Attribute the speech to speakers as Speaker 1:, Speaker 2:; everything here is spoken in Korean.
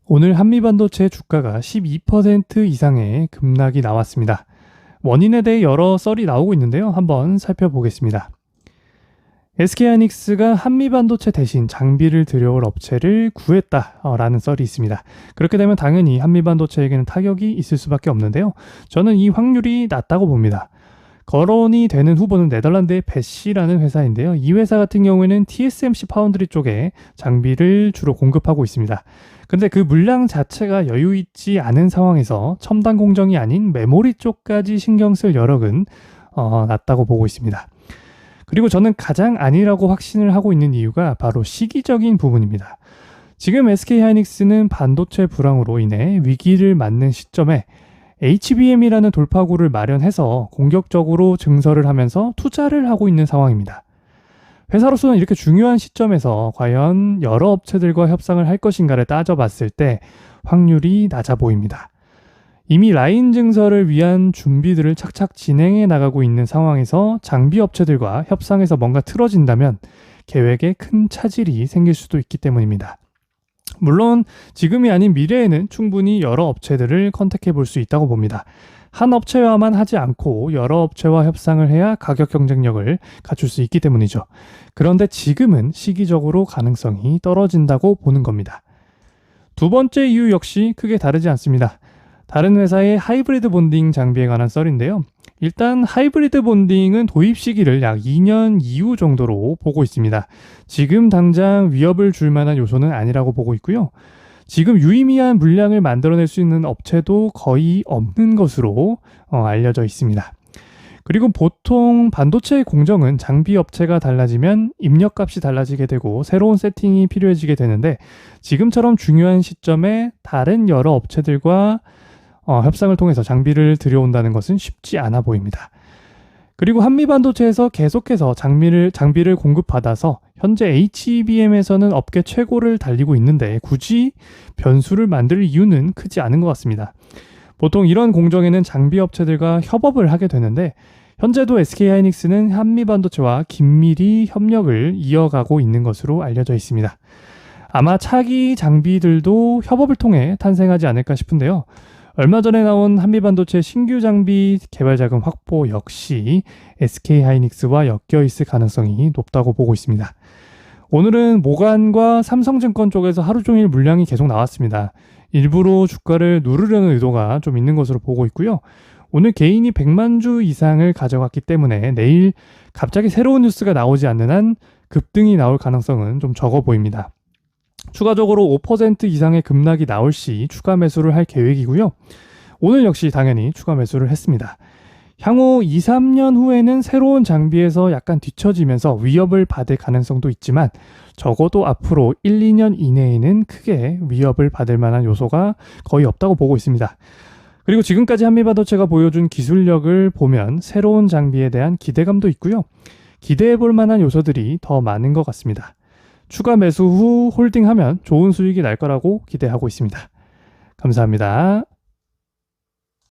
Speaker 1: 오늘 한미반도체 주가가 12% 이상의 급락이 나왔습니다. 원인에 대해 여러 썰이 나오고 있는데요. 한번 살펴보겠습니다. SK하이닉스가 한미반도체 대신 장비를 들여올 업체를 구했다라는 썰이 있습니다. 그렇게 되면 당연히 한미반도체에게는 타격이 있을 수밖에 없는데요. 저는 이 확률이 낮다고 봅니다. 거론이 되는 후보는 네덜란드의 배시라는 회사인데요. 이 회사 같은 경우에는 TSMC 파운드리 쪽에 장비를 주로 공급하고 있습니다. 근데 그 물량 자체가 여유 있지 않은 상황에서 첨단 공정이 아닌 메모리 쪽까지 신경 쓸 여력은 낮다고 보고 있습니다. 그리고 저는 가장 아니라고 확신을 하고 있는 이유가 바로 시기적인 부분입니다. 지금 SK하이닉스는 반도체 불황으로 인해 위기를 맞는 시점에 HBM이라는 돌파구를 마련해서 공격적으로 증설을 하면서 투자를 하고 있는 상황입니다. 회사로서는 이렇게 중요한 시점에서 과연 여러 업체들과 협상을 할 것인가를 따져봤을 때 확률이 낮아 보입니다. 이미 라인 증설을 위한 준비들을 착착 진행해 나가고 있는 상황에서 장비 업체들과 협상에서 뭔가 틀어진다면 계획에 큰 차질이 생길 수도 있기 때문입니다. 물론 지금이 아닌 미래에는 충분히 여러 업체들을 컨택해 볼 수 있다고 봅니다. 한 업체와만 하지 않고 여러 업체와 협상을 해야 가격 경쟁력을 갖출 수 있기 때문이죠. 그런데 지금은 시기적으로 가능성이 떨어진다고 보는 겁니다. 두 번째 이유 역시 크게 다르지 않습니다. 다른 회사의 하이브리드 본딩 장비에 관한 썰인데요. 일단 하이브리드 본딩은 도입 시기를 약 2년 이후 정도로 보고 있습니다. 지금 당장 위협을 줄 만한 요소는 아니라고 보고 있고요. 지금 유의미한 물량을 만들어낼 수 있는 업체도 거의 없는 것으로 알려져 있습니다. 그리고 보통 반도체 공정은 장비 업체가 달라지면 입력값이 달라지게 되고 새로운 세팅이 필요해지게 되는데 지금처럼 중요한 시점에 다른 여러 업체들과 협상을 통해서 장비를 들여온다는 것은 쉽지 않아 보입니다. 그리고 한미반도체에서 계속해서 장비를 공급받아서 현재 HBM에서는 업계 최고를 달리고 있는데 굳이 변수를 만들 이유는 크지 않은 것 같습니다. 보통 이런 공정에는 장비 업체들과 협업을 하게 되는데 현재도 SK하이닉스는 한미반도체와 긴밀히 협력을 이어가고 있는 것으로 알려져 있습니다. 아마 차기 장비들도 협업을 통해 탄생하지 않을까 싶은데요. 얼마 전에 나온 한미반도체 신규 장비 개발 자금 확보 역시 SK하이닉스와 엮여 있을 가능성이 높다고 보고 있습니다. 오늘은 모간과 삼성증권 쪽에서 하루 종일 물량이 계속 나왔습니다. 일부러 주가를 누르려는 의도가 좀 있는 것으로 보고 있고요. 오늘 개인이 100만 주 이상을 가져갔기 때문에 내일 갑자기 새로운 뉴스가 나오지 않는 한 급등이 나올 가능성은 좀 적어 보입니다. 추가적으로 5% 이상의 급락이 나올 시 추가 매수를 할 계획이고요. 오늘 역시 당연히 추가 매수를 했습니다. 향후 2, 3년 후에는 새로운 장비에서 약간 뒤처지면서 위협을 받을 가능성도 있지만 적어도 앞으로 1, 2년 이내에는 크게 위협을 받을 만한 요소가 거의 없다고 보고 있습니다. 그리고 지금까지 한미반도체가 보여준 기술력을 보면 새로운 장비에 대한 기대감도 있고요. 기대해 볼 만한 요소들이 더 많은 것 같습니다. 추가 매수 후 홀딩하면 좋은 수익이 날 거라고 기대하고 있습니다. 감사합니다.